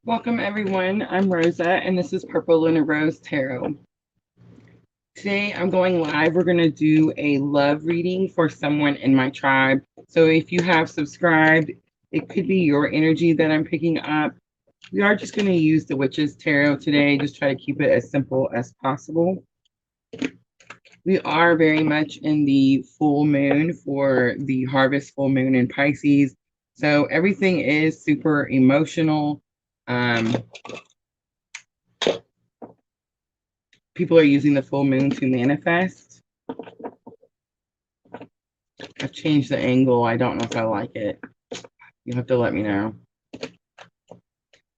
Welcome everyone, I'm Rosa and this is Purple Luna Rose Tarot. Today I'm going live. We're going to do a love reading for someone in my tribe. So if you have subscribed, it could be your energy that I'm picking up. We are just going to use the Witch's Tarot today, just try to keep it as simple as possible. We are very much in the full moon for the harvest full moon in Pisces. So everything is super emotional. People are using the full moon to manifest. I've changed the angle. I don't know if I like it. You'll have to let me know. It's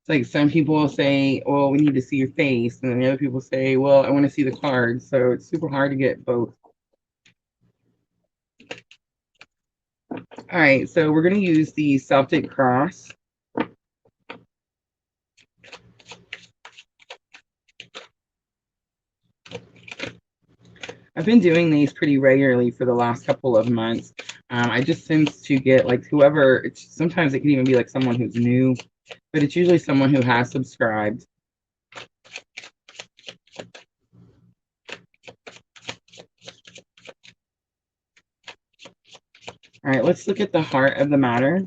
like some people will say, well, we need to see your face. And then the other people say, well, I want to see the cards. So it's super hard to get both. All right, so we're going to use the Celtic Cross. I've been doing these pretty regularly for the last couple of months. I just seems to get like whoever, sometimes it can even be like someone who's new, but it's usually someone who has subscribed. All right, let's look at the heart of the matter.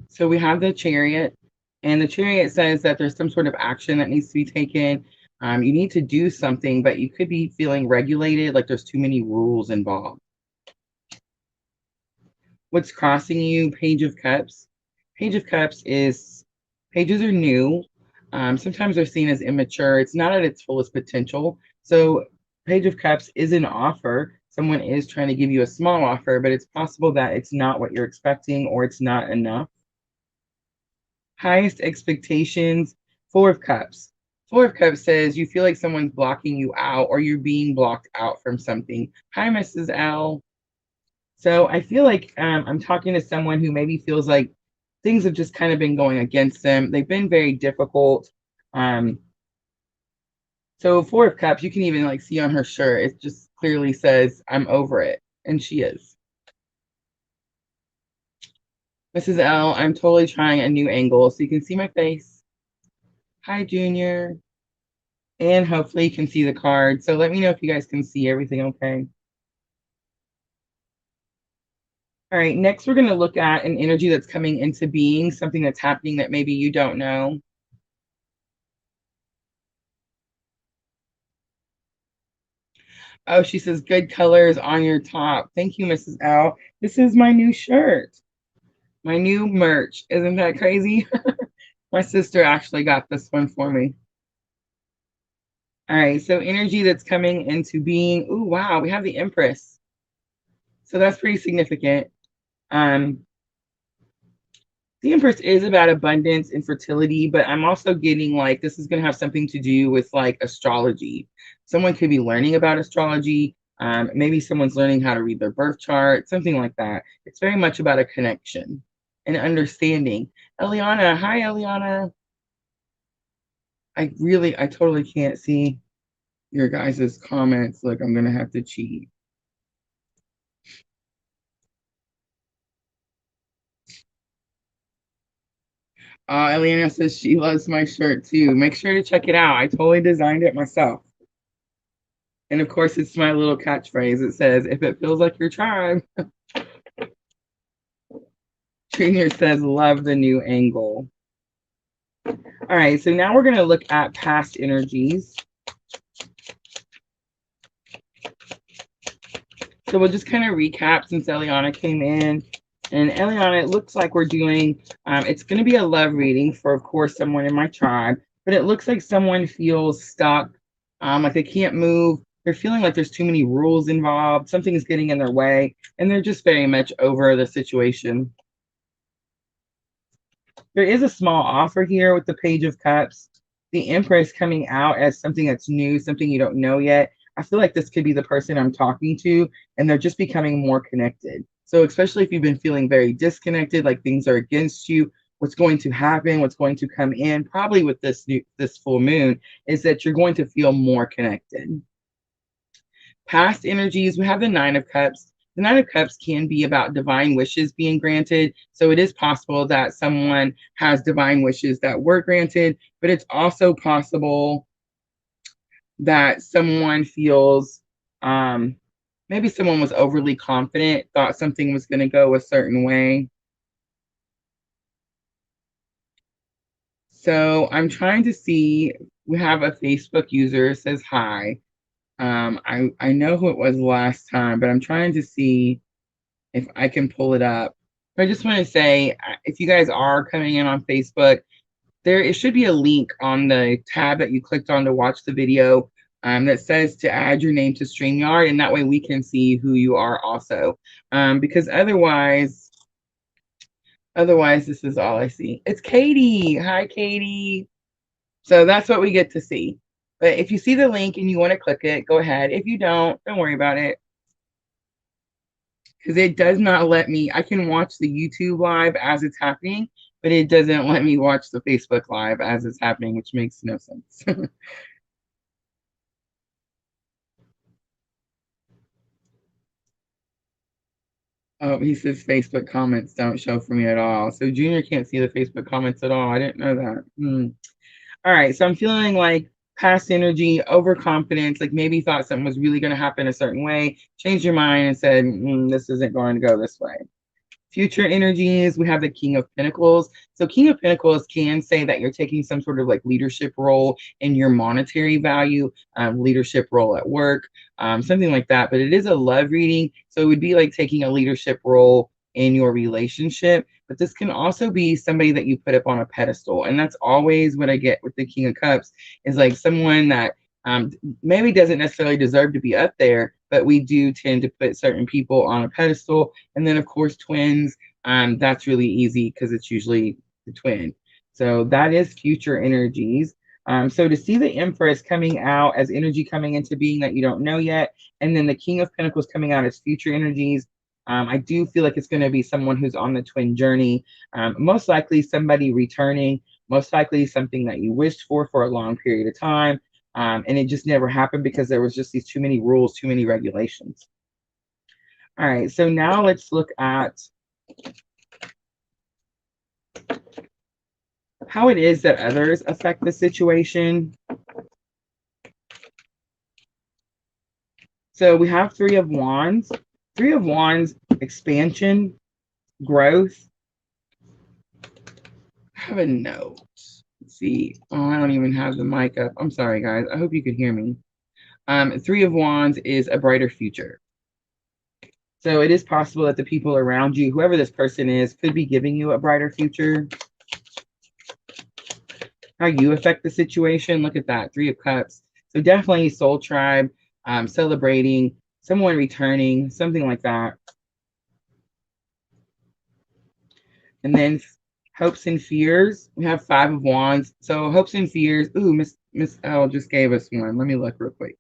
So we have the Chariot, and the Chariot says that there's some sort of action that needs to be taken. You need to do something, but you could be feeling regulated, like there's too many rules involved. What's crossing you? Page of Cups. Page of Cups is, pages are new. Sometimes they're seen as immature. It's not at its fullest potential. So Page of Cups is an offer. Someone is trying to give you a small offer, but it's possible that it's not what you're expecting or it's not enough. Highest expectations, Four of Cups. Four of Cups says you feel like someone's blocking you out or you're being blocked out from something. Hi, Mrs. L. So I feel like I'm talking to someone who maybe feels like things have just kind of been going against them. They've been very difficult. So Four of Cups, you can even like see on her shirt, it just clearly says, I'm over it. And she is. Mrs. L, I'm totally trying a new angle so you can see my face. Hi, Junior. And hopefully you can see the card. So let me know if you guys can see everything okay. All right, next we're going to look at an energy that's coming into being, something that's happening that maybe you don't know. Oh, she says, good colors on your top. Thank you, Mrs. L. This is my new shirt, my new merch. Isn't that crazy? My sister actually got this one for me. All right, so energy that's coming into being. Oh, wow, we have the Empress. So that's pretty significant. The Empress is about abundance and fertility, but I'm also getting like this is going to have something to do with like astrology. Someone could be learning about astrology. Maybe someone's learning how to read their birth chart, something like that. It's very much about a connection and understanding. Eliana, hi, Eliana. I totally can't see your guys' comments. Look, I'm going to have to cheat. Eliana says she loves my shirt too. Make sure to check it out. I totally designed it myself. And of course, it's my little catchphrase. It says, if it feels like your tribe. Junior says, love the new angle. All right, so now we're going to look at past energies. So we'll just kind of recap since Eliana came in. And Eliana, it looks like we're doing, it's going to be a love reading for, of course, someone in my tribe. But it looks like someone feels stuck, like they can't move. They're feeling like there's too many rules involved. Something is getting in their way. And they're just very much over the situation. There is a small offer here with the Page of Cups. The Empress coming out as something that's new, something you don't know yet. I feel like this could be the person I'm talking to, and they're just becoming more connected. So especially if you've been feeling very disconnected, like things are against you, what's going to happen, what's going to come in, probably with this full moon, is that you're going to feel more connected. Past energies, we have the Nine of Cups. The Nine of Cups can be about divine wishes being granted. So it is possible that someone has divine wishes that were granted, but it's also possible that someone feels maybe someone was overly confident, thought something was going to go a certain way. So I'm trying to see, we have a Facebook user says hi. I know who it was last time, but I'm trying to see if I can pull it up. But I just want to say, if you guys are coming in on Facebook, it should be a link on the tab that you clicked on to watch the video that says to add your name to StreamYard, and that way we can see who you are also. Because otherwise, this is all I see. It's Katie. Hi, Katie. So that's what we get to see. But if you see the link and you want to click it, go ahead. If you don't worry about it. Because it does not let me, I can watch the YouTube live as it's happening, but it doesn't let me watch the Facebook live as it's happening, which makes no sense. Oh, he says Facebook comments don't show for me at all. So Junior can't see the Facebook comments at all. I didn't know that. All right, so I'm feeling like past energy, overconfidence, like maybe thought something was really going to happen a certain way, changed your mind and said, this isn't going to go this way. Future energies, we have the King of Pentacles. So King of Pentacles can say that you're taking some sort of like leadership role in your monetary value, leadership role at work, something like that. But it is a love reading. So it would be like taking a leadership role in your relationship. But this can also be somebody that you put up on a pedestal. And that's always what I get with the King of Cups, is like someone that maybe doesn't necessarily deserve to be up there, but we do tend to put certain people on a pedestal. And then, of course, twins, that's really easy because it's usually the twin. So that is future energies. So to see the Empress coming out as energy coming into being that you don't know yet, and then the King of Pentacles coming out as future energies, I do feel like it's going to be someone who's on the twin journey, most likely somebody returning, most likely something that you wished for a long period of time. And it just never happened because there was just these too many rules, too many regulations. All right, so now let's look at how it is that others affect the situation. So we have Three of Wands. Three of Wands, expansion, growth. I have a note. Let's see. Oh, I don't even have the mic up. I'm sorry, guys. I hope you can hear me. Three of Wands is a brighter future. So it is possible that the people around you, whoever this person is, could be giving you a brighter future. How you affect the situation, look at that, Three of Cups. So definitely soul tribe, celebrating, someone returning, something like that. And then hopes and fears, we have Five of Wands. So hopes and fears, ooh, Miss L just gave us one. Let me look real quick.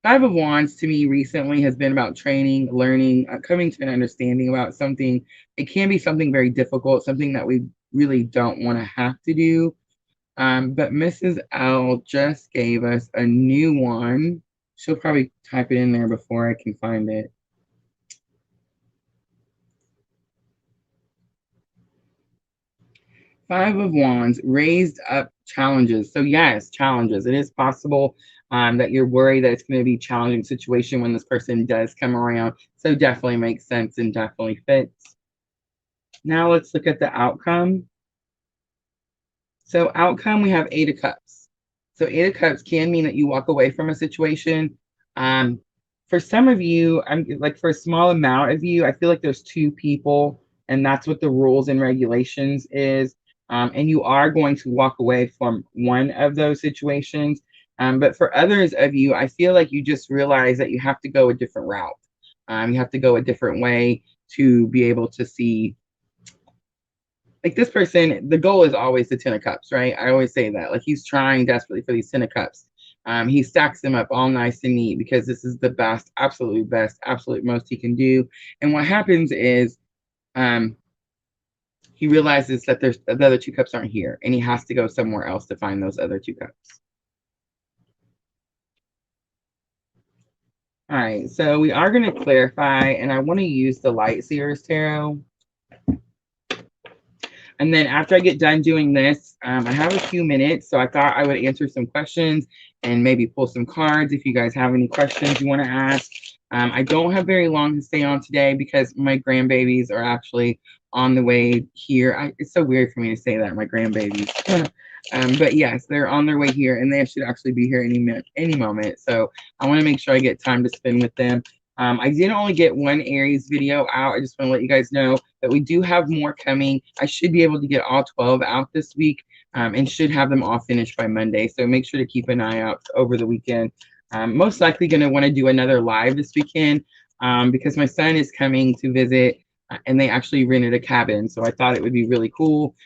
Five of Wands to me recently has been about training, learning, coming to an understanding about something. It can be something very difficult, something that we really don't want to have to do. But Mrs. L just gave us a new one. She'll probably type it in there before I can find it. Five of Wands, raised up challenges. So yes, challenges. It is possible that you're worried that it's going to be a challenging situation when this person does come around. So definitely makes sense and definitely fits. Now let's look at the outcome. So outcome, we have Eight of Cups. So Eight of Cups can mean that you walk away from a situation. For some of you, I'm like for a small amount of you, I feel like there's two people, and that's what the rules and regulations is. And you are going to walk away from one of those situations. But for others of you, I feel like you just realize that you have to go a different route. You have to go a different way to be able to see, like this person, the goal is always the Ten of Cups, right? I always say that. Like he's trying desperately for these Ten of Cups. He stacks them up all nice and neat because this is the best, absolute most he can do. And what happens is he realizes that the other two cups aren't here and he has to go somewhere else to find those other two cups. All right, so we are going to clarify, and I want to use the Light Seers Tarot. And then after I get done doing this, I have a few minutes, so I thought I would answer some questions and maybe pull some cards if you guys have any questions you want to ask. I don't have very long to stay on today because my grandbabies are actually on the way here. It's so weird for me to say that, my grandbabies. But yes, they're on their way here, and they should actually be here any moment. So I want to make sure I get time to spend with them. I did only get one Aries video out. I just want to let you guys know that we do have more coming. I should be able to get all 12 out this week, and should have them all finished by Monday. So make sure to keep an eye out over the weekend. Most likely going to want to do another live this weekend because my son is coming to visit, and they actually rented a cabin. So I thought it would be really cool.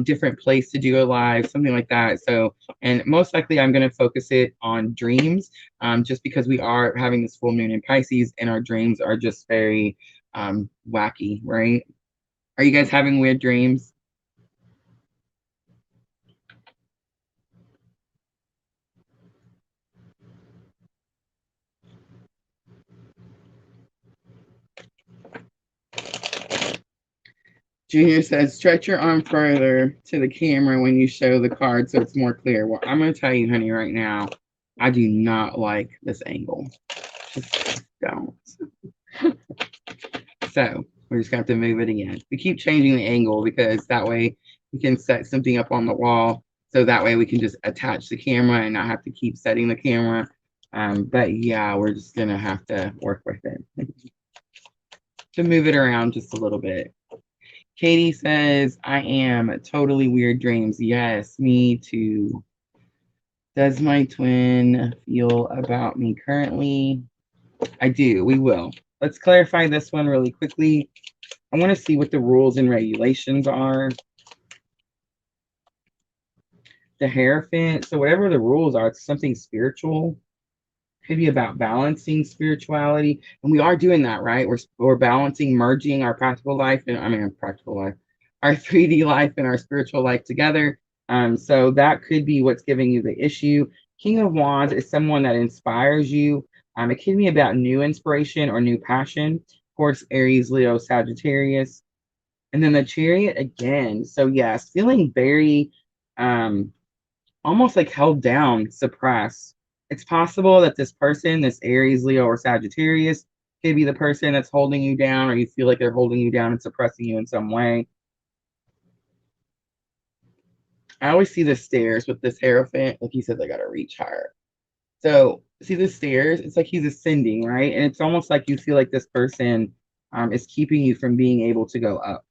Different place to do a live, something like that. So, and most likely I'm going to focus it on dreams, just because we are having this full moon in Pisces and our dreams are just very wacky, right? Are you guys having weird dreams? Junior says, stretch your arm further to the camera when you show the card so it's more clear. Well, I'm going to tell you, honey, right now, I do not like this angle. Just don't. So we're just going to have to move it again. We keep changing the angle because that way we can set something up on the wall. So that way we can just attach the camera and not have to keep setting the camera. But yeah, we're just going to have to work with it to move it around just a little bit. Katie says, I am totally weird dreams. Yes, me too. Does my twin feel about me currently? I do. We will. Let's clarify this one really quickly. I want to see what the rules and regulations are. The Hierophant. So whatever the rules are, it's something spiritual. Could be about balancing spirituality, and we are doing that, right? We're balancing, merging our practical life and our 3D life and our spiritual life together. So that could be what's giving you the issue. King of Wands is someone that inspires you. It could be about new inspiration or new passion. Of course, Aries, Leo, Sagittarius, and then the Chariot again. So yes, feeling very almost like held down, suppressed. It's possible that this person, this Aries, Leo, or Sagittarius, could be the person that's holding you down, or you feel like they're holding you down and suppressing you in some way. I always see the stairs with this Hierophant. Like he says, I got to reach higher. So see the stairs? It's like he's ascending, right? And it's almost like you feel like this person is keeping you from being able to go up.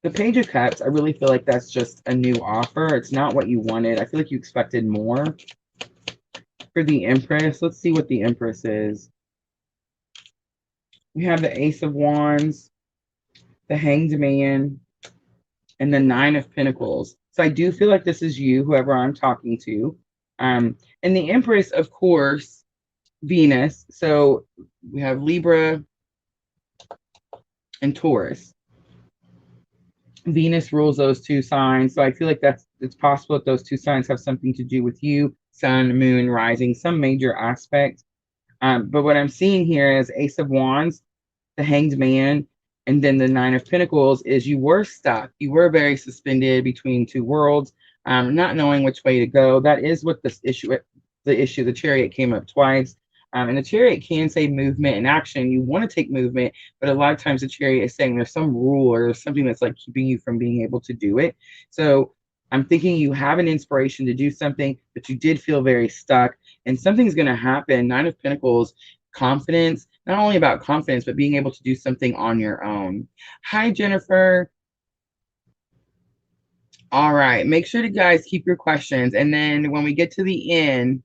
The Page of Cups, I really feel like that's just a new offer. It's not what you wanted. I feel like you expected more. For the Empress, let's see what the Empress is. We have the Ace of Wands, the Hanged Man, and the Nine of Pentacles. So I do feel like this is you, whoever I'm talking to. And the Empress, of course, Venus. So we have Libra and Taurus. Venus rules those two signs. So I feel like it's possible that those two signs have something to do with you, sun, moon, rising, some major aspect. But what I'm seeing here is Ace of Wands, the Hanged Man, and then the Nine of Pentacles is you were stuck. You were very suspended between two worlds, not knowing which way to go. That is what this issue, the Chariot came up twice. And the Chariot can say movement and action. You want to take movement, but a lot of times the Chariot is saying there's some rule or there's something that's like keeping you from being able to do it. So I'm thinking you have an inspiration to do something, but you did feel very stuck, and something's going to happen. Nine of Pentacles, confidence, not only about confidence, but being able to do something on your own. Hi, Jennifer. All right. Make sure to guys keep your questions. And then when we get to the end,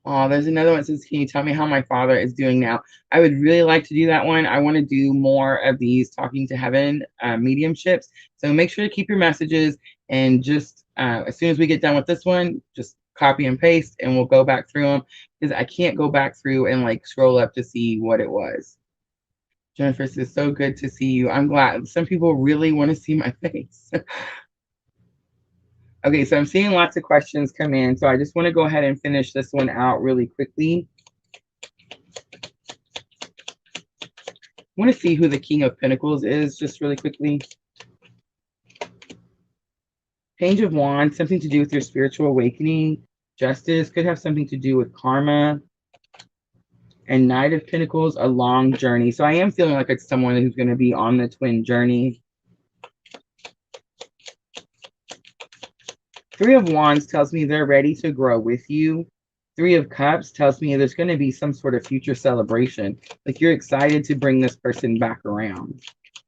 oh, there's another one that says, can you tell me how my father is doing now? I would really like to do that one. I want to do more of these talking to heaven mediumships. So make sure to keep your messages, and just as soon as we get done with this one, just copy and paste and we'll go back through them, because I can't go back through and like scroll up to see what it was. Jennifer says, so good to see you. I'm glad. Some people really want to see my face. Okay, so I'm seeing lots of questions come in, so I just want to go ahead and finish this one out really quickly. I want to see who the King of Pentacles is just really quickly. Page of Wands, something to do with your spiritual awakening. Justice could have something to do with karma. And Knight of Pentacles, a long journey. So I am feeling like it's someone who's going to be on the twin journey. Three of Wands tells me they're ready to grow with you. Three of Cups tells me there's going to be some sort of future celebration. Like you're excited to bring this person back around.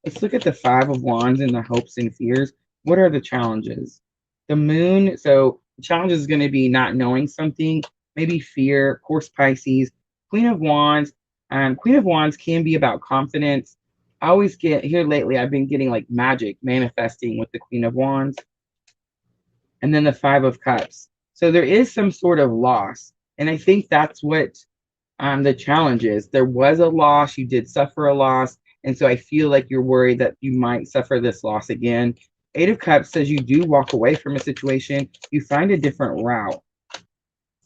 Let's look at the Five of Wands and the hopes and fears. What are the challenges? The Moon, so the challenge is going to be not knowing something, maybe fear, of course, Pisces. Queen of Wands. Queen of Wands can be about confidence. I always get here lately, I've been getting like magic manifesting with the Queen of Wands. And then the Five of Cups. So there is some sort of loss. And I think that's what the challenge is. There was a loss. You did suffer a loss. And so I feel like you're worried that you might suffer this loss again. Eight of Cups says you do walk away from a situation. You find a different route.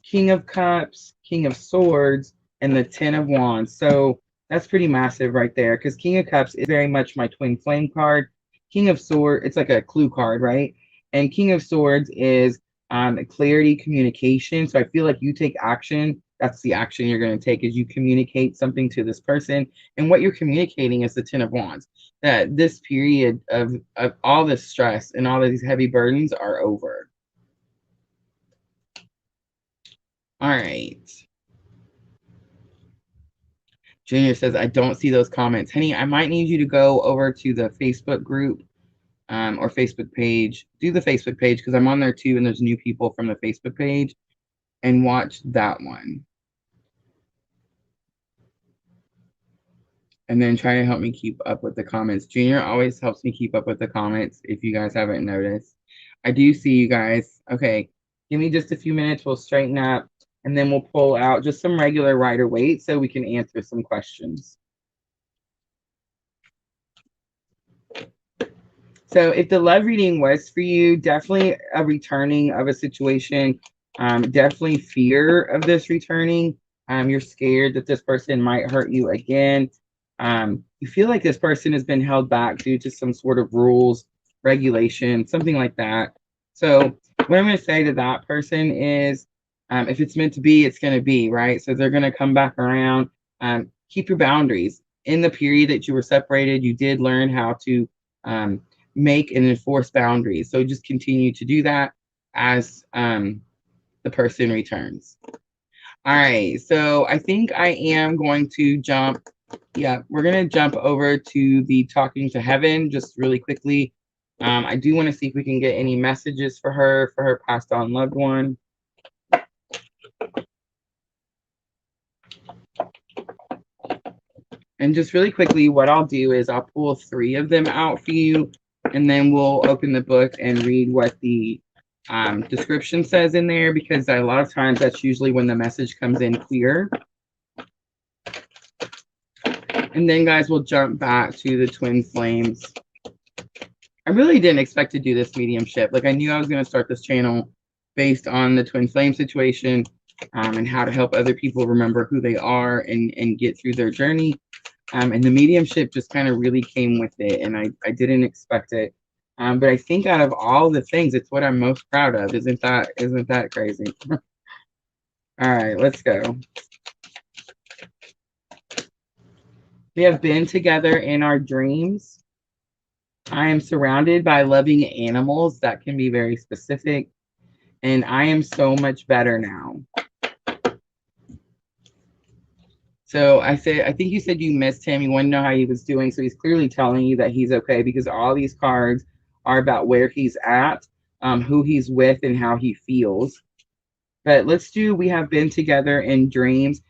King of Cups, King of Swords, and the Ten of Wands. So that's pretty massive right there because King of Cups is very much my twin flame card. King of Swords, it's like a clue card, right? And King of Swords is clarity, communication. So I feel like you take action. That's the action you're going to take is you communicate something to this person. And what you're communicating is the Ten of Wands. That this period of all this stress and all of these heavy burdens are over. All right. Junior says, I don't see those comments. Honey, I might need you to go over to the Facebook group or Facebook page. Do the Facebook page because I'm on there too and there's new people from the Facebook page. And watch that one. And then try to help me keep up with the comments. Junior always helps me keep up with the comments if you guys haven't noticed. I do see you guys. Okay, give me just a few minutes. We'll straighten up. And then we'll pull out just some regular Rider-Waite so we can answer some questions. So if the love reading was for you, definitely a returning of a situation, definitely fear of this returning. You're scared that this person might hurt you again. You feel like this person has been held back due to some sort of rules, regulation, something like that. So what I'm going to say to that person is, if it's meant to be, it's going to be, right? So they're going to come back around. Keep your boundaries. In the period that you were separated, you did learn how to make and enforce boundaries. So just continue to do that as the person returns. All right, so I think I am going to jump. Yeah, we're going to jump over to the Talking to Heaven just really quickly. I do want to see if we can get any messages for her passed on loved one. And just really quickly, what I'll do is I'll pull 3 of them out for you, and then we'll open the book and read what the description says in there, because a lot of times that's usually when the message comes in clear. And then, guys, we'll jump back to the twin flames. I really didn't expect to do this mediumship. Like, I knew I was going to start this channel based on the twin flame situation and how to help other people remember who they are and get through their journey. And the mediumship just kind of really came with it, and I didn't expect it. But I think out of all the things, it's what I'm most proud of. Isn't that crazy? All right, let's go. We have been together in our dreams. I am surrounded by loving animals. That can be very specific. And I am so much better now. So I think you said you missed him. You want to know how he was doing. So he's clearly telling you that he's okay, because all these cards are about where he's at, who he's with, and how he feels. But let's do, we have been together in dreams.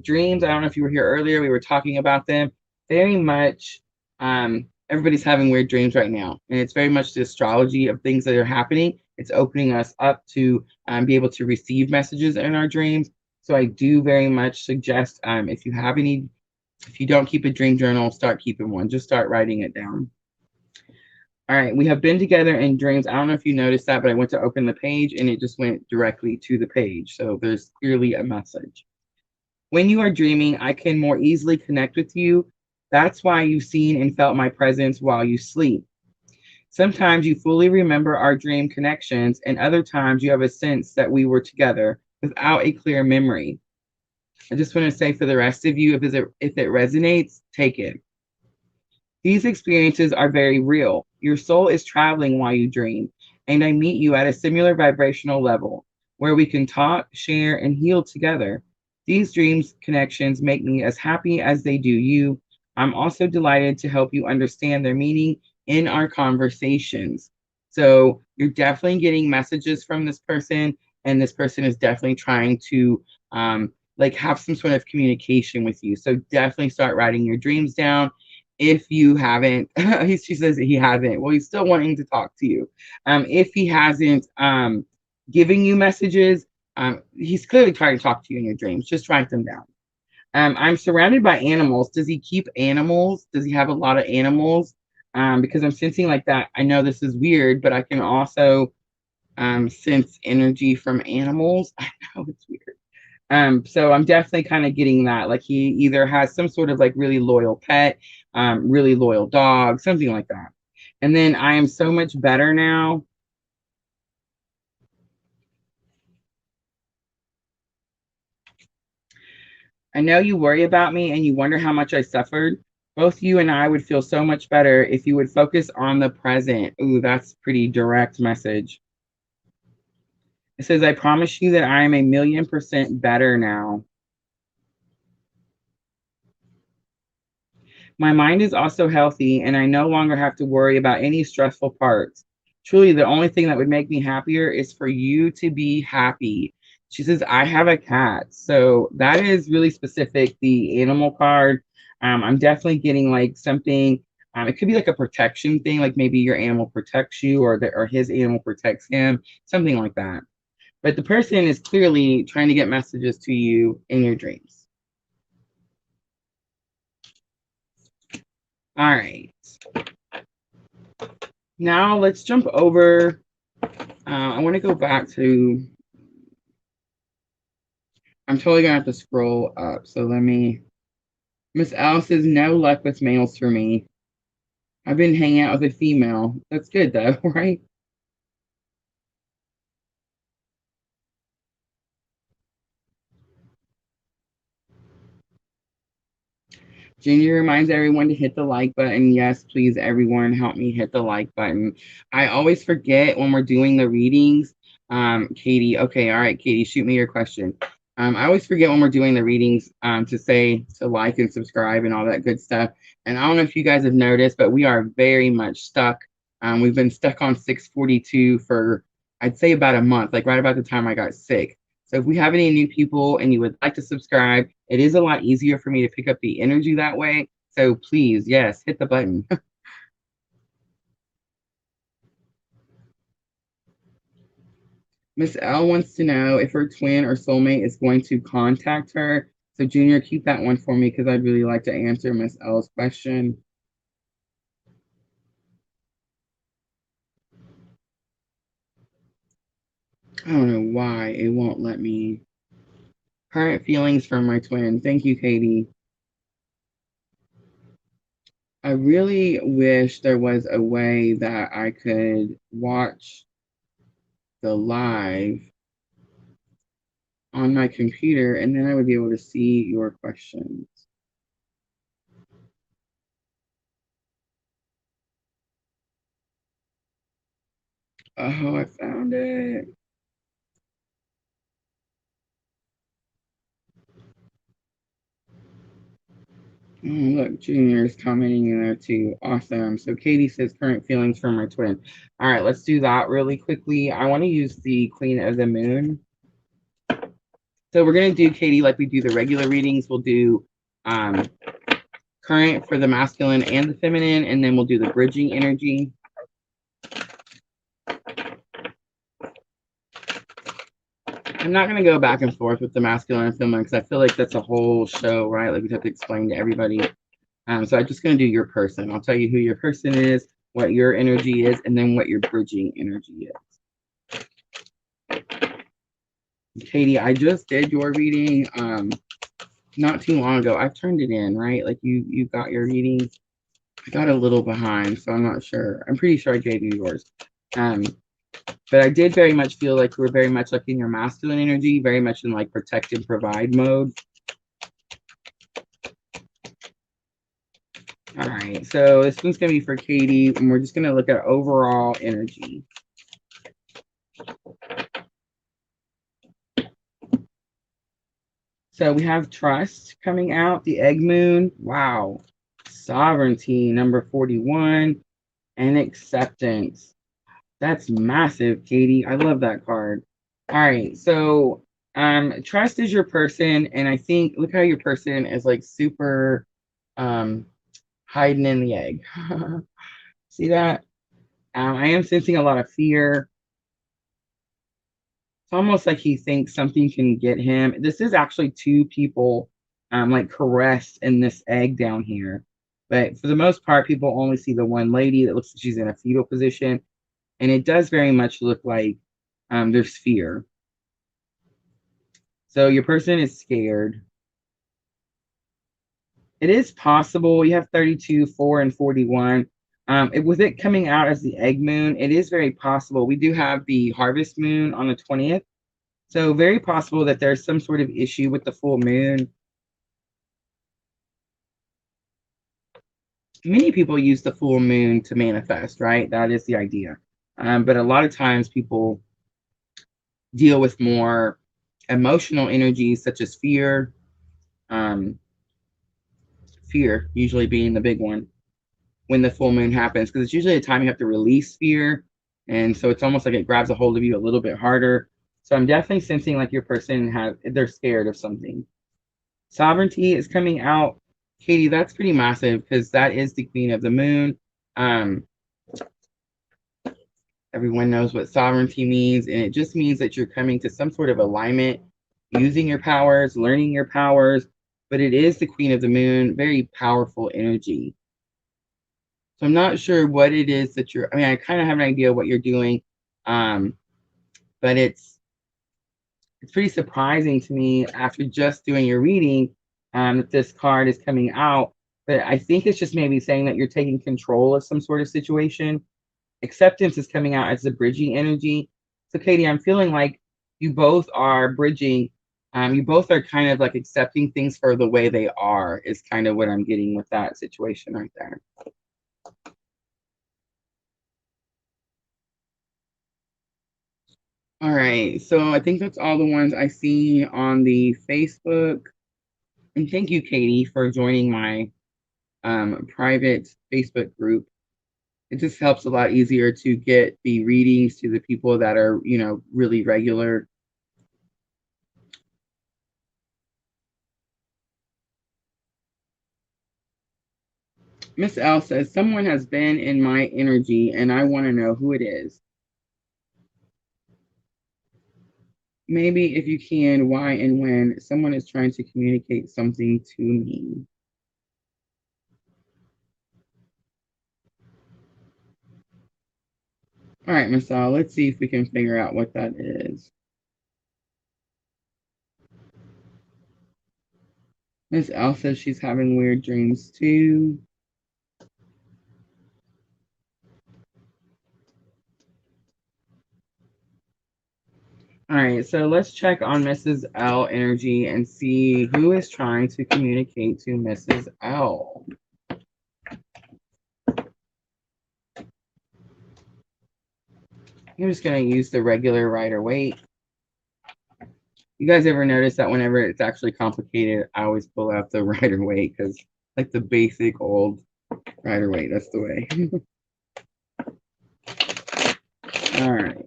Dreams, I don't know if you were here earlier, we were talking about them. Very much, everybody's having weird dreams right now. And it's very much the astrology of things that are happening. It's opening us up to be able to receive messages in our dreams. So I do very much suggest if you don't keep a dream journal, start keeping one. Just start writing it down. All right, we have been together in dreams. I don't know if you noticed that, but I went to open the page and it just went directly to the page. So there's clearly a message. When you are dreaming, I can more easily connect with you. That's why you've seen and felt my presence while you sleep. Sometimes you fully remember our dream connections, and other times you have a sense that we were together without a clear memory. I just want to say for the rest of you, if it resonates, take it. These experiences are very real. Your soul is traveling while you dream, and I meet you at a similar vibrational level where we can talk, share, and heal together. These dreams connections make me as happy as they do you. I'm also delighted to help you understand their meaning in our conversations. So you're definitely getting messages from this person, and this person is definitely trying to like have some sort of communication with you. So definitely start writing your dreams down if you haven't. She says that he hasn't. Well, he's still wanting to talk to you. If he hasn't giving you messages, he's clearly trying to talk to you in your dreams. Just write them down. I'm surrounded by animals. Does he keep animals? Does he have a lot of animals? Because I'm sensing like that. I know this is weird, but I can also sense energy from animals. I know it's weird. So I'm definitely kind of getting that. Like he either has some sort of like really loyal pet, really loyal dog, something like that. And then I am so much better now. I know you worry about me and you wonder how much I suffered. Both you and I would feel so much better if you would focus on the present. Ooh, that's pretty direct message. It says, I promise you that I am 1,000,000% better now. My mind is also healthy, and I no longer have to worry about any stressful parts. Truly, the only thing that would make me happier is for you to be happy. She says, I have a cat. So that is really specific, the animal card. I'm definitely getting like something. It could be like a protection thing, like maybe your animal protects you or his animal protects him, something like that. But the person is clearly trying to get messages to you in your dreams. All right. Now let's jump over. I want to go back to, I'm totally going to have to scroll up. So let me, Miss Alice says, no luck with males for me. I've been hanging out with a female. That's good though, right? Ginger reminds everyone to hit the like button. Yes, please, everyone, help me hit the like button. I always forget when we're doing the readings. Katie, okay, all right, Katie, shoot me your question. I always forget when we're doing the readings to say to like and subscribe and all that good stuff. And I don't know if you guys have noticed, but we are very much stuck. We've been stuck on 642 for, I'd say, about a month, like right about the time I got sick. So if we have any new people and you would like to subscribe, it is a lot easier for me to pick up the energy that way. So please, yes, hit the button. Miss L wants to know if her twin or soulmate is going to contact her. So Junior, keep that one for me because I'd really like to answer Miss L's question. I don't know why it won't let me. Current feelings from my twin. Thank you, Katie. I really wish there was a way that I could watch the live on my computer and then I would be able to see your questions. Oh, I found it. Oh, look, Junior is commenting in there too. Awesome. So Katie says current feelings from my twin. All right, let's do that really quickly. I want to use the Queen of the Moon. So we're going to do, Katie, like we do the regular readings. We'll do current for the masculine and the feminine, and then we'll do the bridging energy. I'm not going to go back and forth with the masculine and feminine because I feel like that's a whole show, right? Like we have to explain to everybody. So I'm just going to do your person. I'll tell you who your person is. what your energy is, and then what your bridging energy is. Katie, I just did your reading not too long ago. I've turned it in, right? Like you got your reading. I got a little behind, so I'm not sure. I'm pretty sure I gave you yours. But I did very much feel like you were very much like in your masculine energy, very much in like protect and provide mode. All right, so this one's going to be for Katie, and we're just going to look at overall energy. So we have trust coming out, the egg moon. Wow. Sovereignty, number 41, and acceptance. That's massive, Katie. I love that card. All right, so trust is your person, and I think look how your person is like super hiding in the egg. See that? I am sensing a lot of fear. It's almost like he thinks something can get him. This is actually two people like caressed in this egg down here. But for the most part, people only see the one lady that looks like she's in a fetal position. And it does very much look like there's fear. So your person is scared. It is possible. You have 32, 4, and 41. With it coming out as the egg moon, it is very possible. We do have the harvest moon on the 20th. So very possible that there's some sort of issue with the full moon. Many people use the full moon to manifest, right? That is the idea. But a lot of times people deal with more emotional energies such as fear, fear usually being the big one when the full moon happens, because it's usually a time you have to release fear. And so it's almost like it grabs a hold of you a little bit harder. So I'm definitely sensing like your person they're scared of something. Sovereignty is coming out. Katie, that's pretty massive because that is the queen of the moon. Everyone knows what sovereignty means, and it just means that you're coming to some sort of alignment, using your powers, learning your powers, but it is the queen of the moon, very powerful energy. So I'm not sure what it is that I mean, I kind of have an idea what you're doing, but it's pretty surprising to me after just doing your reading that this card is coming out. But I think it's just maybe saying that you're taking control of some sort of situation. Acceptance is coming out as the bridging energy. So Katie, I'm feeling like you both are bridging. You both are kind of like accepting things for the way they are is kind of what I'm getting with that situation right there. All right, so I think that's all the ones I see on the Facebook. And thank you, Katie, for joining my private Facebook group. It just helps a lot easier to get the readings to the people that are, really regular. Miss L says, someone has been in my energy and I want to know who it is. Maybe if you can, why and when someone is trying to communicate something to me. All right, Miss L, let's see if we can figure out what that is. Miss L says she's having weird dreams too. All right, so let's check on Mrs. L energy and see who is trying to communicate to Mrs. L. I'm just going to use the regular Rider-Waite. You guys ever notice that whenever it's actually complicated, I always pull out the Rider-Waite because like the basic old Rider-Waite, that's the way. All right.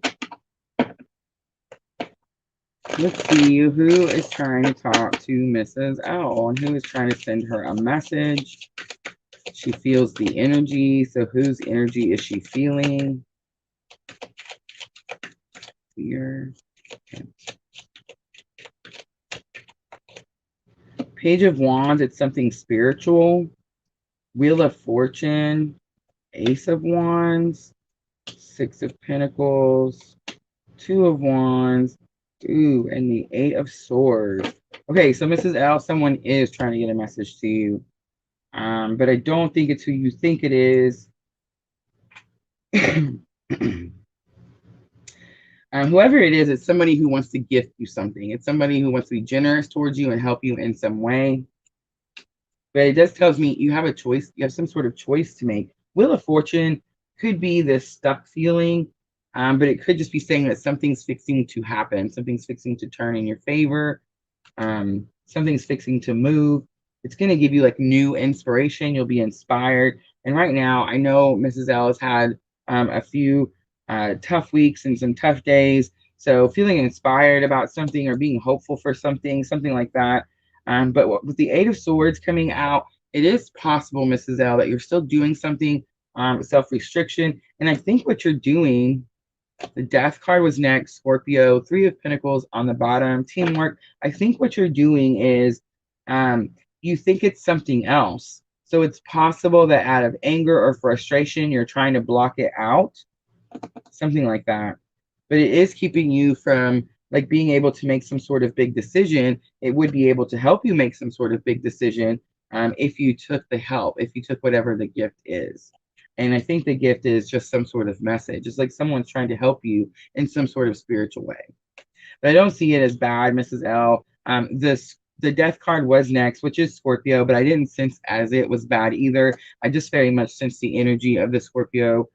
Let's see who is trying to talk to Mrs. L and who is trying to send her a message. She feels the energy. So whose energy is she feeling? Here. Okay. Page of Wands, it's something spiritual. Wheel of Fortune. Ace of Wands, Six of Pentacles, Two of Wands, ooh, and the Eight of Swords. Okay, so Mrs. L, someone is trying to get a message to you. But I don't think it's who you think it is. Whoever it is, it's somebody who wants to gift you something. It's somebody who wants to be generous towards you and help you in some way. But it does tells me you have a choice. You have some sort of choice to make. Wheel of Fortune could be this stuck feeling, but it could just be saying that something's fixing to happen. Something's fixing to turn in your favor. Something's fixing to move. It's going to give you like new inspiration. You'll be inspired. And right now, I know Mrs. L has had a few tough weeks and some tough days. So feeling inspired about something or being hopeful for something, something like that. But with the Eight of Swords coming out, it is possible, Mrs. L, that you're still doing something self-restriction. And I think what you're doing, the Death card was next, Scorpio, Three of Pentacles on the bottom, teamwork. I think what you're doing is you think it's something else. So it's possible that out of anger or frustration, you're trying to block it out, something like that. But it is keeping you from like being able to make some sort of big decision. It would be able to help you make some sort of big decision if you took the help, if you took whatever the gift is. And I think the gift is just some sort of message. It's like someone's trying to help you in some sort of spiritual way. But I don't see it as bad, Mrs. L. The Death card was next, which is Scorpio, but I didn't sense as it was bad either. I just very much sense the energy of the Scorpio.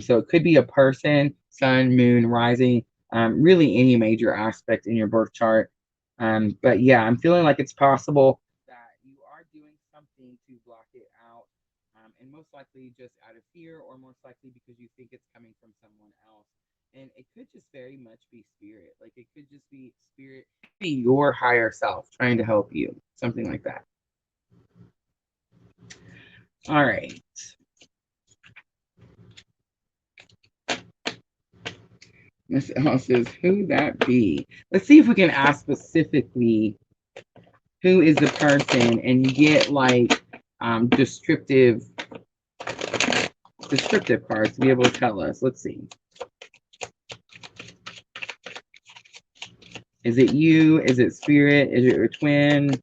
So it could be a person, sun, moon, rising, really any major aspect in your birth chart. But yeah, I'm feeling like it's possible that you are doing something to block it out. And most likely just out of fear, or most likely because you think it's coming from someone else. And it could just very much be spirit. Like it could just be spirit, be your higher self trying to help you, something like that. All right. Miss L says, who that be? Let's see if we can ask specifically who is the person and get like descriptive cards to be able to tell us. Let's see. Is it you? Is it spirit? Is it your twin?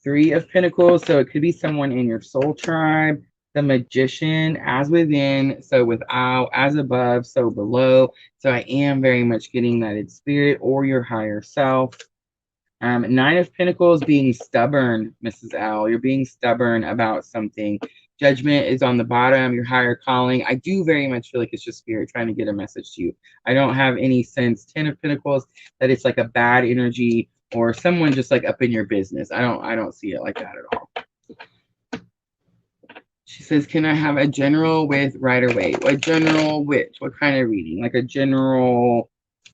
Three of Pentacles. So it could be someone in your soul tribe. The Magician, as within, so without, as above, so below. So I am very much getting that it's spirit or your higher self. Nine of Pentacles, being stubborn, Mrs. L. You're being stubborn about something. Judgment is on the bottom, your higher calling. I do very much feel like it's just spirit trying to get a message to you. I don't have any sense, 10 of Pentacles, that it's like a bad energy or someone just like up in your business. I don't see it like that at all. She says, can I have a general with Rider-Waite? A general which? What kind of reading? Like a general,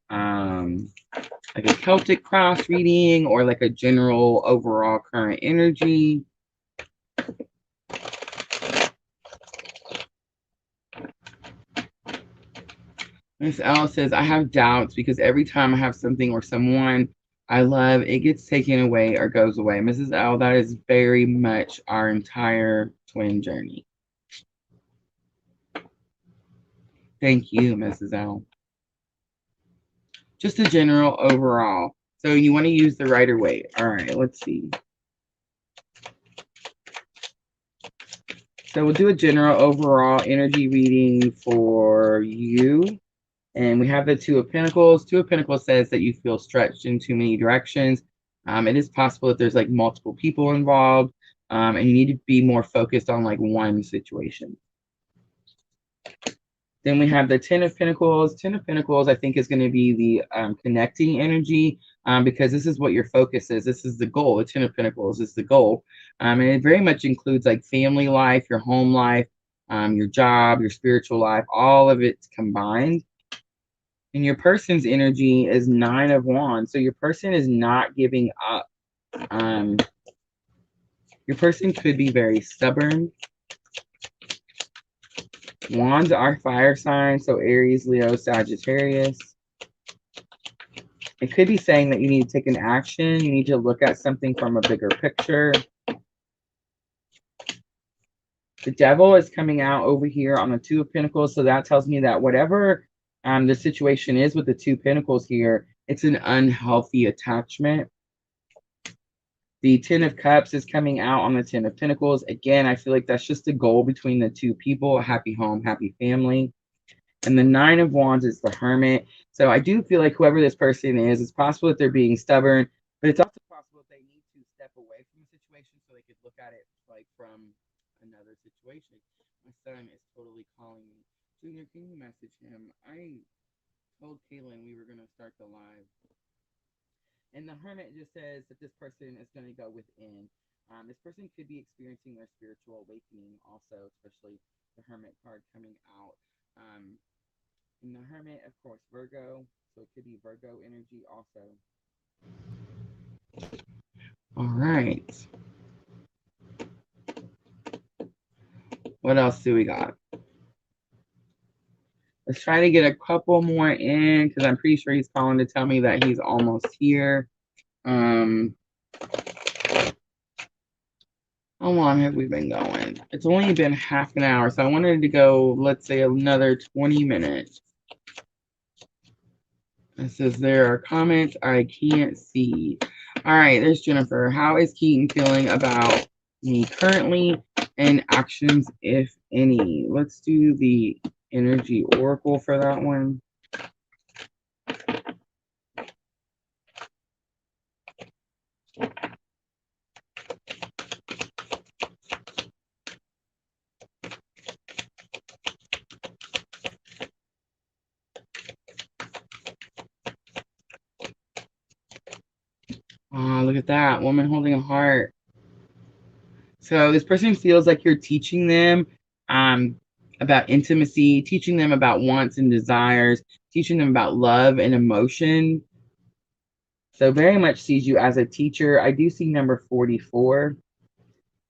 like a Celtic Cross reading, or like a general overall current energy? Miss L says, I have doubts because every time I have something or someone I love, it gets taken away or goes away. Mrs. L, that is very much our entire twin journey. Thank you, Mrs. L. Just a general overall. So you want to use the Rider-Waite. All right, let's see. So we'll do a general overall energy reading for you. And we have the Two of Pentacles. Two of Pentacles says that you feel stretched in too many directions. It is possible that there's like multiple people involved, and you need to be more focused on like one situation. Then we have the Ten of Pentacles. Ten of Pentacles, I think, is going to be the connecting energy, because this is what your focus is. This is the goal. The Ten of Pentacles is the goal. And it very much includes like family life, your home life, your job, your spiritual life, all of it combined. And your person's energy is Nine of Wands. So your person is not giving up. Your person could be very stubborn. Wands are fire signs, so Aries, Leo, Sagittarius. It could be saying that you need to take an action. You need to look at something from a bigger picture. The Devil is coming out over here on the Two of Pentacles. So that tells me that whatever the situation is with the Two Pentacles here, it's an unhealthy attachment. The Ten of Cups is coming out on the Ten of Pentacles. Again, I feel like that's just a goal between the two people, a happy home, happy family. And the Nine of Wands is the Hermit. So I do feel like whoever this person is, it's possible that they're being stubborn, but it's also possible that they need to step away from the situation so they could look at it like from another situation. My son is totally calling me. Junior, can you message him? I told Kaylin we were going to start the live. And the Hermit just says that this person is going to go within. This person could be experiencing their spiritual awakening also, especially the Hermit card coming out. And the Hermit, of course, Virgo. So it could be Virgo energy also. All right. What else do we got? Let's try to get a couple more in because I'm pretty sure he's calling to tell me that he's almost here. How long have we been going? It's only been half an hour, so I wanted to go, let's say, another 20 minutes. It says there are comments I can't see. All right, there's Jennifer. How is Keaton feeling about me currently and actions, if any? Let's do the energy oracle for that one. Oh, look at that. Woman holding a heart. So this person feels like you're teaching them about intimacy, teaching them about wants and desires, teaching them about love and emotion. So very much sees you as a teacher. I do see number 44.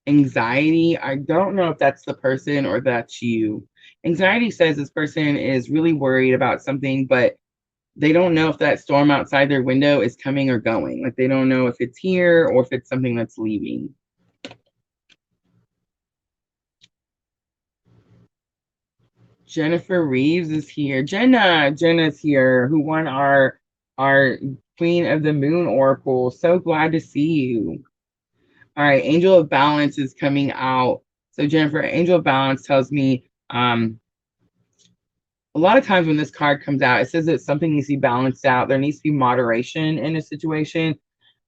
Anxiety. I don't know if that's the person or that's you. Anxiety says this person is really worried about something, but they don't know if that storm outside their window is coming or going. Like they don't know if it's here or if it's something that's leaving. Jennifer Reeves is here. Jenna's here, who won our Queen of the Moon Oracle. So glad to see you. All right, Angel of Balance is coming out. So Jennifer, Angel of Balance tells me a lot of times when this card comes out, it says that something needs to be balanced out. There needs to be moderation in a situation.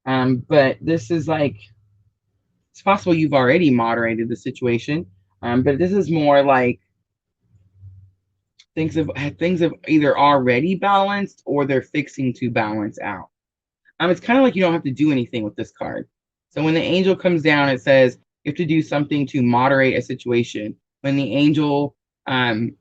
But this is like, it's possible you've already moderated the situation. But this is more like things have either already balanced or they're fixing to balance out. It's kind of like you don't have to do anything with this card. So when the angel comes down, it says you have to do something to moderate a situation. When the angel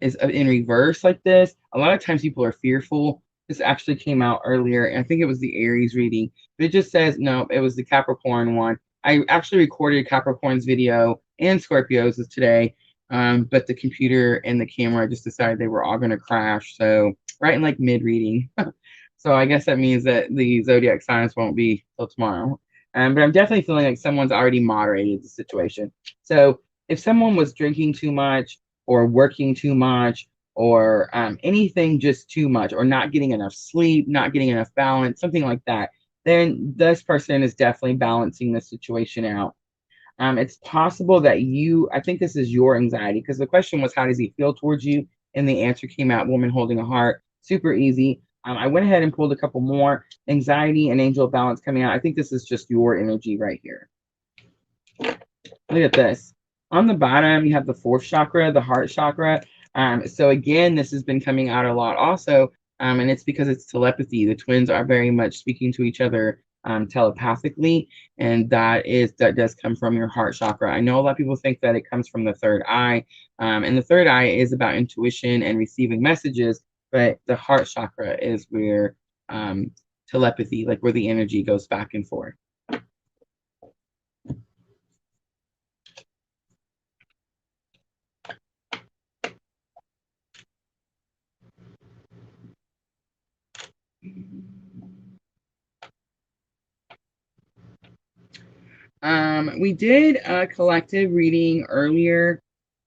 is in reverse like this, a lot of times people are fearful. This actually came out earlier, and I think it was the Aries reading, but it just says, no, it was the Capricorn one. I actually recorded Capricorn's video and Scorpio's today, but the computer and the camera just decided they were all going to crash. So right in like mid reading. So I guess that means that the zodiac signs won't be till tomorrow. But I'm definitely feeling like someone's already moderated the situation. So if someone was drinking too much or working too much or anything just too much or not getting enough sleep, not getting enough balance, something like that, then this person is definitely balancing the situation out. It's possible that I think this is your anxiety because the question was, how does he feel towards you? And the answer came out, woman holding a heart. Super easy. I went ahead and pulled a couple more. Anxiety and angel of balance coming out. I think this is just your energy right here. Look at this. On the bottom, you have the fourth chakra, the heart chakra. So again, this has been coming out a lot also. And it's because it's telepathy. The twins are very much speaking to each other telepathically, and that does come from your heart chakra. I know a lot of people think that it comes from the third eye, and the third eye is about intuition and receiving messages, but the heart chakra is where telepathy, like where the energy goes back and forth. We did a collective reading earlier.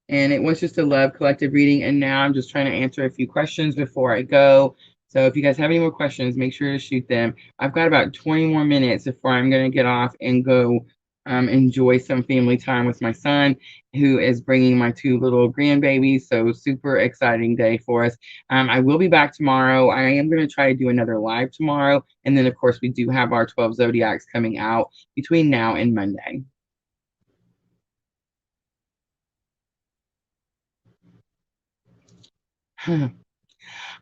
And it was just a love collective reading. And now I'm just trying to answer a few questions before I go. So if you guys have any more questions, make sure to shoot them. I've got about 20 more minutes before I'm going to get off and go enjoy some family time with my son, who is bringing my 2 little grandbabies. So super exciting day for us. I will be back tomorrow. I am going to try to do another live tomorrow. And then, of course, we do have our 12 Zodiacs coming out between now and Monday. All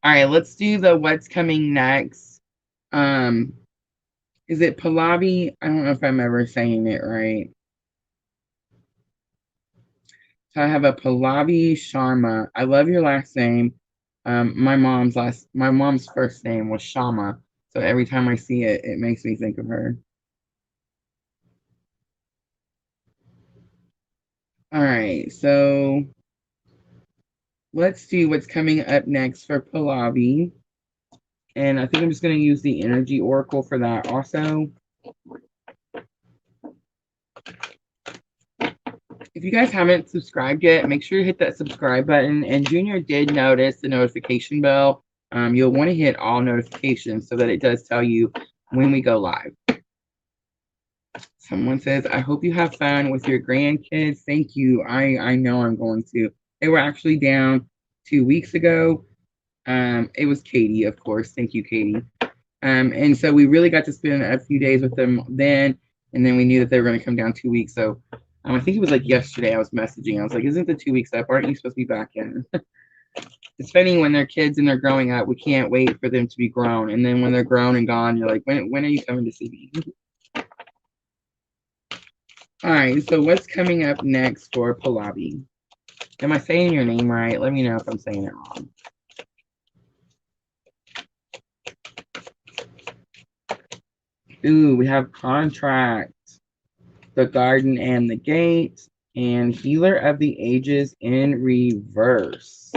right, let's do the what's coming next. Is it Pallavi? I don't know if I'm ever saying it right. So I have a Pallavi Sharma. I love your last name. My mom's first name was Shama. So every time I see it, it makes me think of her. All right, so let's see what's coming up next for Pallavi. And I think I'm just going to use the energy oracle for that also. If you guys haven't subscribed yet, make sure you hit that subscribe button. And Junior did notice the notification bell. You'll want to hit all notifications so that it does tell you when we go live. Someone says, I hope you have fun with your grandkids. Thank you. I know I'm going to. They were actually down 2 weeks ago. It was Katie, of course. Thank you, Katie. And so we really got to spend a few days with them then. And then we knew that they were going to come down 2 weeks. So I think it was like yesterday I was messaging. I was like, isn't the 2 weeks up? Aren't you supposed to be back in? It's funny when they're kids and they're growing up, we can't wait for them to be grown. And then when they're grown and gone, you're like, when are you coming to see me? All right, so what's coming up next for Pallavi? Am I saying your name right? Let me know if I'm saying it wrong. Ooh, we have contract, the garden and the gate, and healer of the ages in reverse.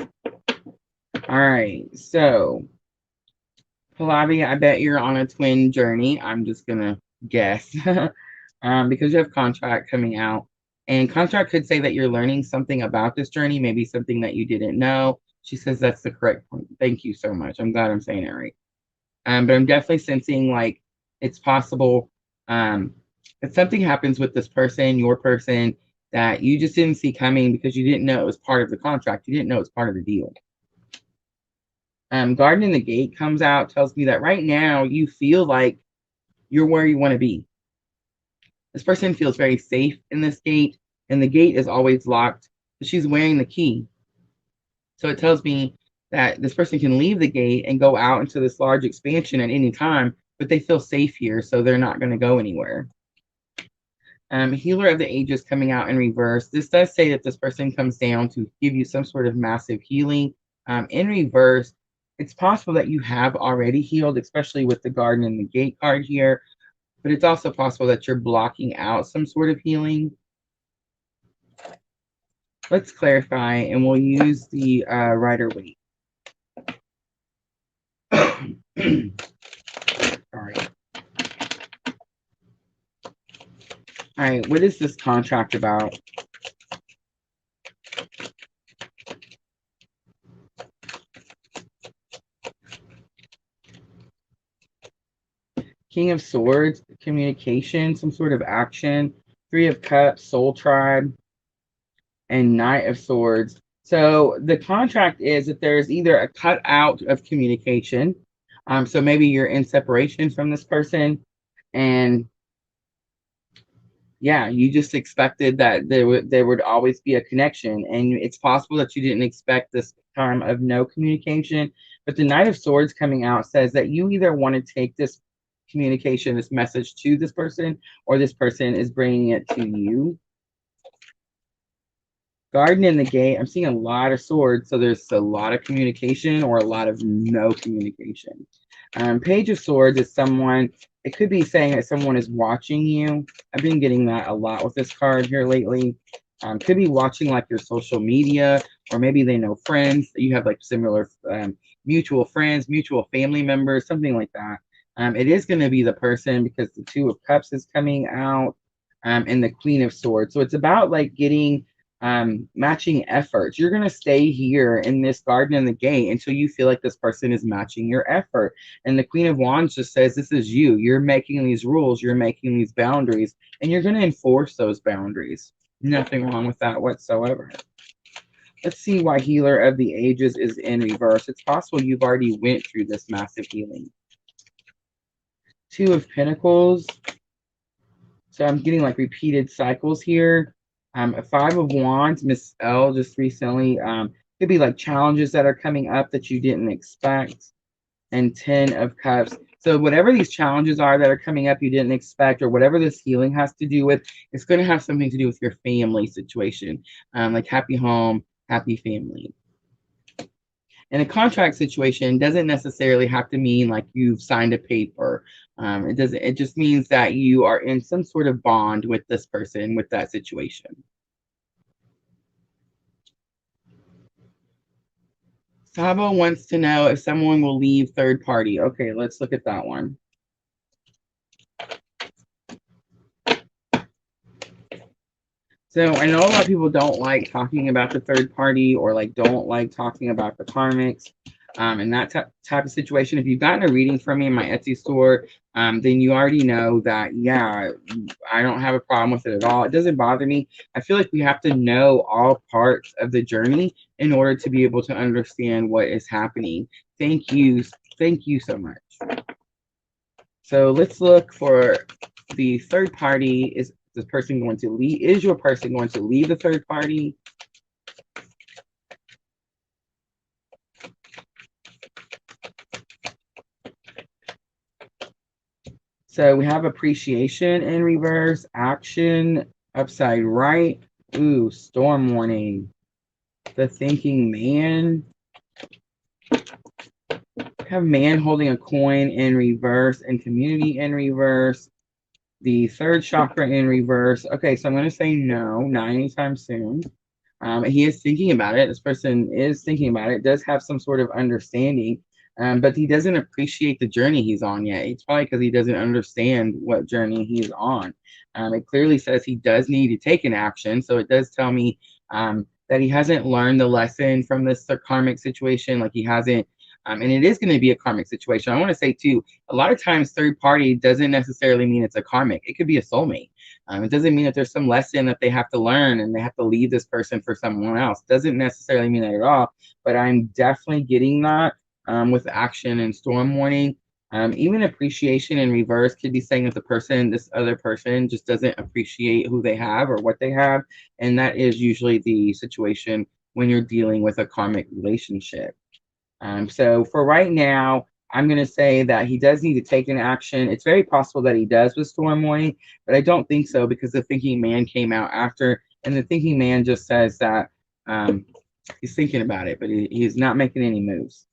All right, so Pallavi, I bet you're on a twin journey. I'm just gonna guess because you have contract coming out, and contract could say that you're learning something about this journey, maybe something that you didn't know. She says that's the correct point. Thank you so much. I'm glad I'm saying it right. But I'm definitely sensing like it's possible that something happens with this person, your person, that you just didn't see coming because you didn't know it was part of the contract. You didn't know it was part of the deal. Garden in the Gate comes out, tells me that right now you feel like you're where you want to be. This person feels very safe in this gate, and the gate is always locked, but she's wearing the key. So it tells me that this person can leave the gate and go out into this large expansion at any time, but they feel safe here, so they're not going to go anywhere. Healer of the Ages coming out in reverse. This does say that this person comes down to give you some sort of massive healing. In reverse, it's possible that you have already healed, especially with the Garden and the Gate card here, but it's also possible that you're blocking out some sort of healing. Let's clarify, and we'll use the Rider-Waite. Sorry. All right, what is this contract about? King of Swords, communication, some sort of action. 3 of Cups, Soul Tribe, and Knight of Swords. So the contract is that there's either a cut out of communication. So maybe you're in separation from this person, and yeah, you just expected that there would always be a connection, and it's possible that you didn't expect this time of no communication. But the Knight of Swords coming out says that you either want to take this communication, this message to this person, or this person is bringing it to you. Garden in the Gate, I'm seeing a lot of swords, so there's a lot of communication or a lot of no communication. Page of Swords is someone, it could be saying that someone is watching you. I've been getting that a lot with this card here lately. Could be watching like your social media, or maybe they know friends that you have like similar mutual friends, mutual family members, something like that. It is going to be the person because the 2 of Cups is coming out and the Queen of Swords. So it's about like getting matching efforts. You're going to stay here in this garden in the gate until you feel like this person is matching your effort. And the Queen of Wands just says, this is you. You're making these rules. You're making these boundaries, and you're going to enforce those boundaries. Nothing wrong with that whatsoever. Let's see why Healer of the Ages is in reverse. It's possible you've already went through this massive healing. Two of Pentacles. So I'm getting like repeated cycles here. A Five of Wands, Miss L just recently. Could be like challenges that are coming up that you didn't expect. And 10 of Cups. So whatever these challenges are that are coming up you didn't expect, or whatever this healing has to do with, it's going to have something to do with your family situation. Like happy home, happy family. And a contract situation doesn't necessarily have to mean like you've signed a paper. It just means that you are in some sort of bond with this person, with that situation. Sabo wants to know if someone will leave third party. Okay, let's look at that one. So I know a lot of people don't like talking about the third party, or like don't like talking about the karmics. In that type of situation, if you've gotten a reading from me in my Etsy store, then you already know that, yeah, I don't have a problem with it at all. It doesn't bother me. I feel like we have to know all parts of the journey in order to be able to understand what is happening. Thank you. Thank you so much. So let's look for the third party. Is this person going to leave? Is your person going to leave the third party? So we have appreciation in reverse, action upside right. Ooh, storm warning. The thinking man. We have man holding a coin in reverse and community in reverse. The third chakra in reverse. Okay, so I'm going to say no, not anytime soon. He is thinking about it. This person is thinking about it. It does have some sort of understanding, but he doesn't appreciate the journey he's on yet. It's probably because he doesn't understand what journey he's on. It clearly says he does need to take an action. So it does tell me that he hasn't learned the lesson from this karmic situation. Like he hasn't, and it is going to be a karmic situation. I want to say too, a lot of times third party doesn't necessarily mean it's a karmic. It could be a soulmate. It doesn't mean that there's some lesson that they have to learn and they have to leave this person for someone else. Doesn't necessarily mean that at all, but I'm definitely getting that with action and storm warning. Even appreciation in reverse could be saying that this other person just doesn't appreciate who they have or what they have. And that is usually the situation when you're dealing with a karmic relationship. So for right now, I'm going to say that he does need to take an action. It's very possible that he does with storm warning, but I don't think so because the thinking man came out after, and the thinking man just says that he's thinking about it, but he's not making any moves.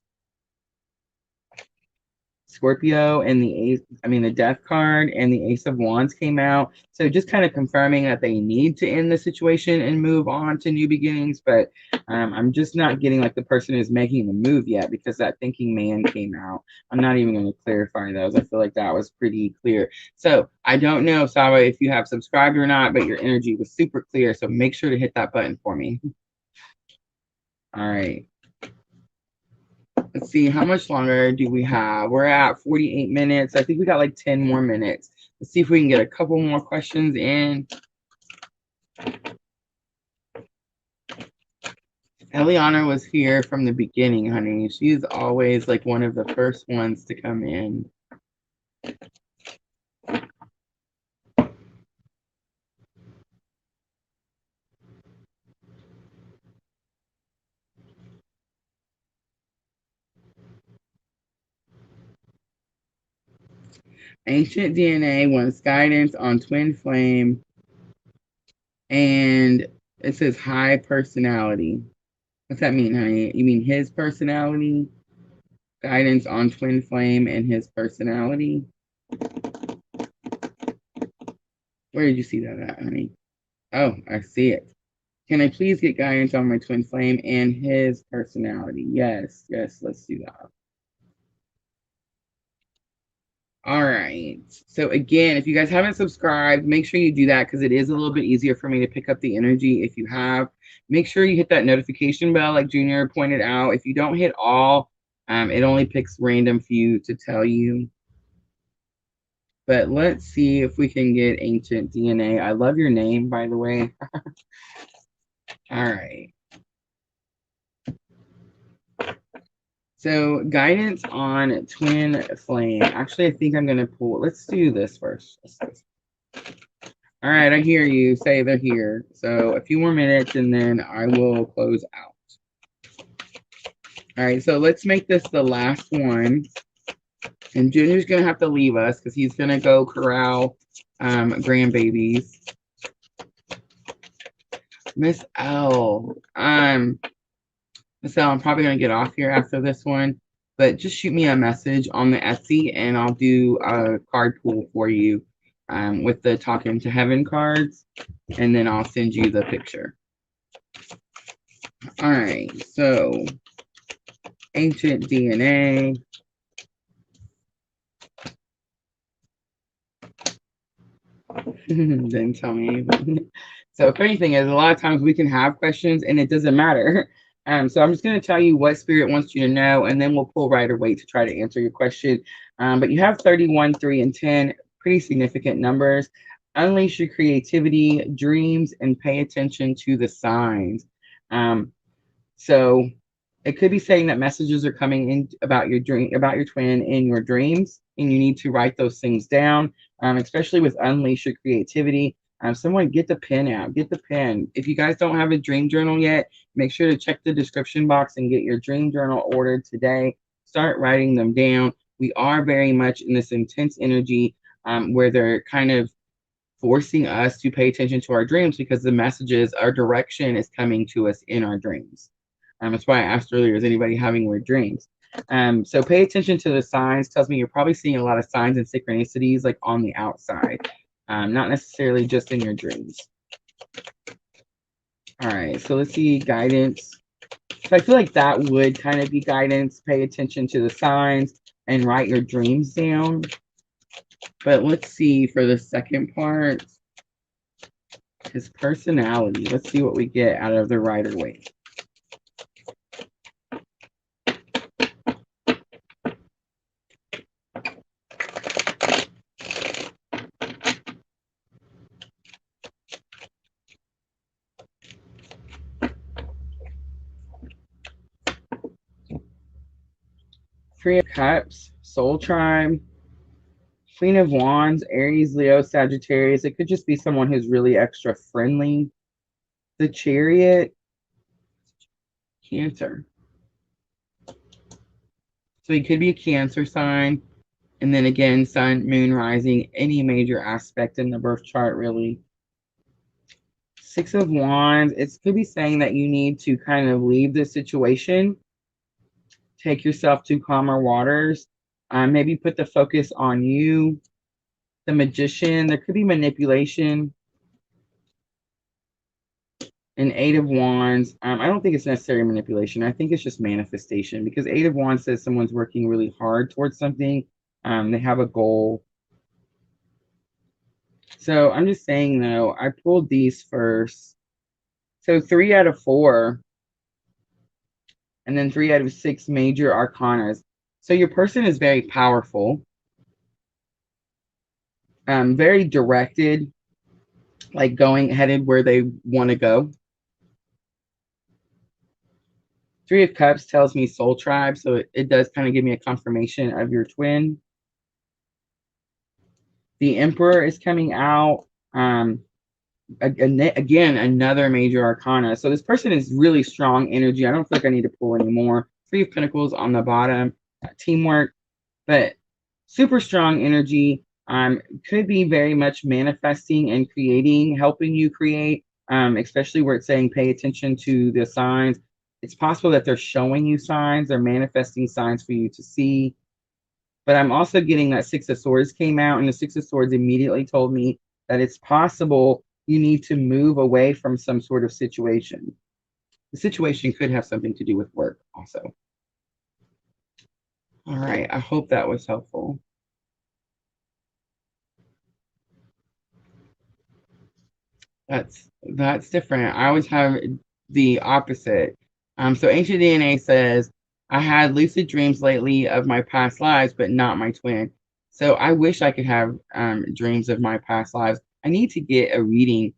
Scorpio and the Death card and the Ace of Wands came out. So just kind of confirming that they need to end the situation and move on to new beginnings. But I'm just not getting like the person is making the move yet because that thinking man came out. I'm not even going to clarify those. I feel like that was pretty clear. So I don't know, Saba, if you have subscribed or not, but your energy was super clear. So make sure to hit that button for me. All right. Let's see, how much longer do we have? We're at 48 minutes. I think we got like 10 more minutes. Let's see if we can get a couple more questions in. Eliana was here from the beginning, honey. She's always like one of the first ones to come in. Ancient DNA wants guidance on twin flame, and it says high personality. What's that mean, honey? You mean his personality? Guidance on twin flame and his personality? Where did you see that at, honey? Oh, I see it. Can I please get guidance on my twin flame and his personality? Yes, let's do that. All right. So again, if you guys haven't subscribed, make sure you do that because it is a little bit easier for me to pick up the energy if you have. Make sure you hit that notification bell like Junior pointed out. If you don't hit all, it only picks random few to tell you. But let's see if we can get Ancient DNA. I love your name, by the way. All right. So guidance on twin flame. Actually, I think I'm going to pull. Let's do this first. All right, I hear you say they're here. So a few more minutes and then I will close out. All right, so let's make this the last one. And Junior's going to have to leave us because he's going to go corral grandbabies. Miss L. Miss L, I'm probably going to get off here after this one. But just shoot me a message on the Etsy and I'll do a card pool for you with the Talking to Heaven cards. And then I'll send you the picture. All right, so Ancient DNA. Didn't tell me anything. So funny thing is, a lot of times we can have questions and it doesn't matter. So I'm just going to tell you what Spirit wants you to know, and then we'll pull Rider-Waite to try to answer your question. But you have 31, 3, and 10, pretty significant numbers. Unleash your creativity, dreams, and pay attention to the signs. So it could be saying that messages are coming in about your dream, about your twin in your dreams, and you need to write those things down, especially with unleash your creativity. Someone get the pen out, get the pen. If you guys don't have a dream journal yet, make sure to check the description box and get your dream journal ordered today. Start writing them down. We are very much in this intense energy where they're kind of forcing us to pay attention to our dreams because the messages, our direction is coming to us in our dreams. That's why I asked earlier, is anybody having weird dreams? So pay attention to the signs. Tells me you're probably seeing a lot of signs and synchronicities like on the outside, not necessarily just in your dreams. All right, so let's see guidance. So I feel like that would kind of be guidance. Pay attention to the signs and write your dreams down. But let's see for the second part, his personality. Let's see what we get out of the Rider-Waite. Three of Cups, Soul Tribe, Queen of Wands, Aries, Leo, Sagittarius. It could just be someone who's really extra friendly. The Chariot, Cancer. So he could be a Cancer sign. And then again, Sun, Moon, Rising, any major aspect in the birth chart, really. Six of Wands, it could be saying that you need to kind of leave the situation, take yourself to calmer waters, maybe put the focus on you. The Magician, there could be manipulation. An Eight of Wands, I don't think it's necessarily manipulation. I think it's just manifestation because Eight of Wands says someone's working really hard towards something. They have a goal. So I'm just saying, though, I pulled these first. So 3 out of 4. And then 3 out of 6 major arcanas. So your person is very powerful. Very directed. Like headed where they want to go. 3 of Cups tells me soul tribe. So it does kind of give me a confirmation of your twin. The Emperor is coming out. Again, another major arcana. So this person is really strong energy. I don't feel like I need to pull anymore. 3 of Pentacles on the bottom. Teamwork. But super strong energy. Could be very much manifesting and creating, helping you create, especially where it's saying pay attention to the signs. It's possible that they're showing you signs. They're manifesting signs for you to see. But I'm also getting that Six of Swords came out, and the Six of Swords immediately told me that it's possible you need to move away from some sort of situation. The situation could have something to do with work also. All right, I hope that was helpful. That's different. I always have the opposite. So Ancient DNA says, I had lucid dreams lately of my past lives, but not my twin. So I wish I could have dreams of my past lives. I need to get a reading.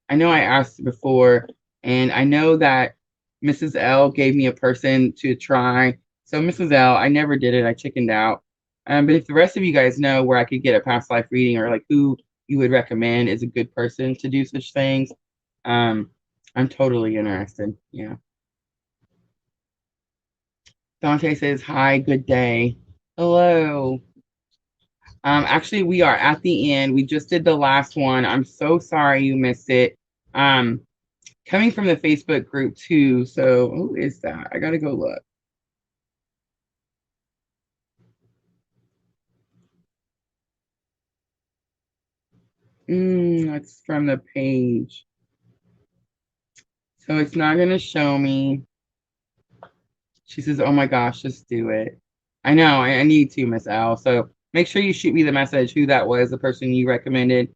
I know I asked before, and I know that Mrs. L gave me a person to try. So Mrs. L, I never did it. I chickened out. But if the rest of you guys know where I could get a past life reading, or like who you would recommend is a good person to do such things, um, I'm totally interested. Yeah. Dante says, hi, good day. Hello. Actually, we are at the end. We just did the last one. I'm so sorry you missed it. Um, Coming from the Facebook group too. So who is that? I gotta go look. That's from the page. So it's not gonna show me. She says, oh my gosh, just do it. I know, I need to, Miss Al. So make sure you shoot me the message who that was, the person you recommended.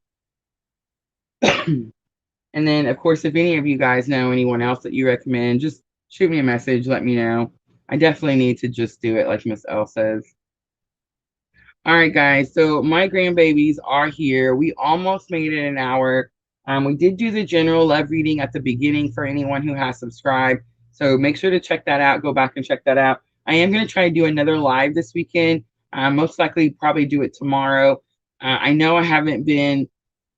And then, of course, if any of you guys know anyone else that you recommend, just shoot me a message, let me know. I definitely need to just do it, like Miss L says. All right, guys. So my grandbabies are here. We almost made it an hour. We did do the general love reading at the beginning for anyone who has subscribed. So make sure to check that out. Go back and check that out. I am going to try to do another live this weekend. Most likely probably do it tomorrow. I know I haven't been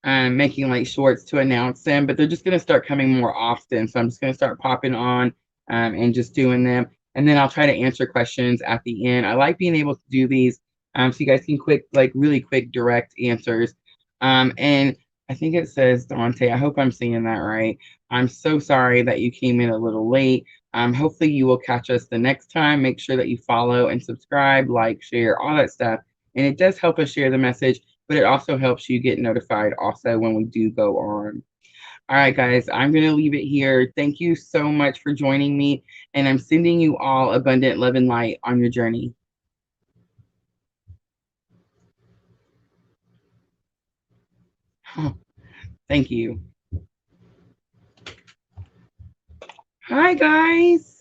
making like shorts to announce them, but they're just going to start coming more often. So I'm just going to start popping on and just doing them. And then I'll try to answer questions at the end. I like being able to do these so you guys can really quick, direct answers. And I think it says Dante. I hope I'm saying that right. I'm so sorry that you came in a little late. Hopefully you will catch us the next time. Make sure that you follow and subscribe, like, share, all that stuff. And it does help us share the message, but it also helps you get notified also when we do go on. All right, guys, I'm going to leave it here. Thank you so much for joining me, and I'm sending you all abundant love and light on your journey. Thank you. Hi, guys.